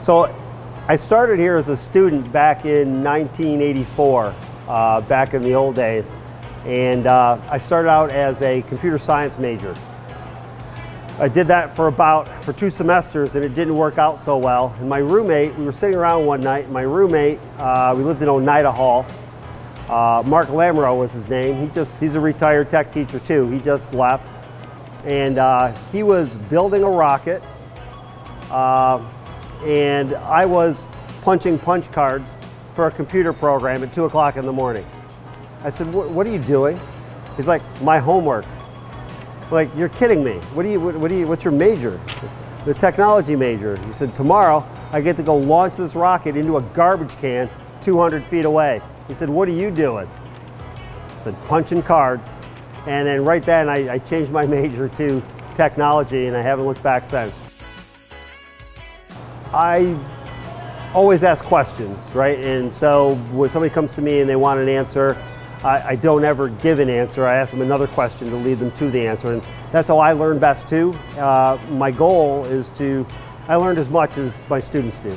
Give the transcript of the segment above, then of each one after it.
So I started here as a student back in 1984, back in the old days. And I started out as a computer science major. I did that for 2 semesters, and it didn't work out so well. And my roommate, we were sitting around one night, and my roommate, we lived in Oneida Hall. Mark Lamoureux was his name. He's a retired tech teacher too. He just left. And he was building a rocket, and I was punching punch cards for a computer program at 2 o'clock in the morning. I said, what are you doing? He's like, my homework. Like, you're kidding me. What's your major? The technology major. He said, tomorrow I get to go launch this rocket into a garbage can 200 feet away. He said, what are you doing? I said, punching cards. And then right then I changed my major to technology, and I haven't looked back since. I always ask questions, right? And so when somebody comes to me and they want an answer, I don't ever give an answer. I ask them another question to lead them to the answer, and that's how I learn best too. My goal is I learned as much as my students do.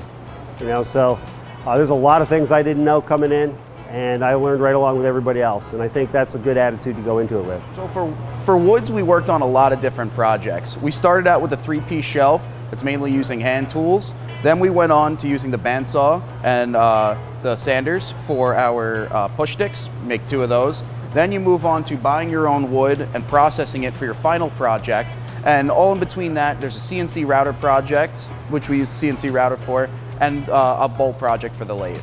So there's a lot of things I didn't know coming in, and I learned right along with everybody else, and I think that's a good attitude to go into it with. So for Woods, we worked on a lot of different projects. We started out with a 3-piece shelf that's mainly using hand tools. Then we went on to using the bandsaw and the sanders for our push sticks, make 2 of those. Then you move on to buying your own wood and processing it for your final project. And all in between that, there's a CNC router project, which we use CNC router for, and a bolt project for the lathe.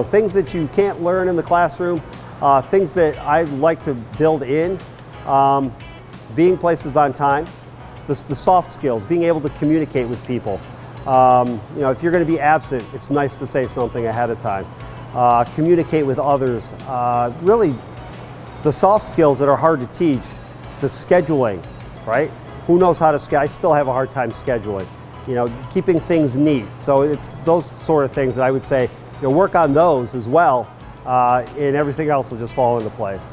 Things that you can't learn in the classroom, things that I like to build in, being places on time, the soft skills, being able to communicate with people. If you're going to be absent, it's nice to say something ahead of time. Communicate with others. Really, the soft skills that are hard to teach, the scheduling, right? Who knows how to schedule? I still have a hard time scheduling. Keeping things neat. So it's those sort of things that I would say, work on those as well, and everything else will just fall into place.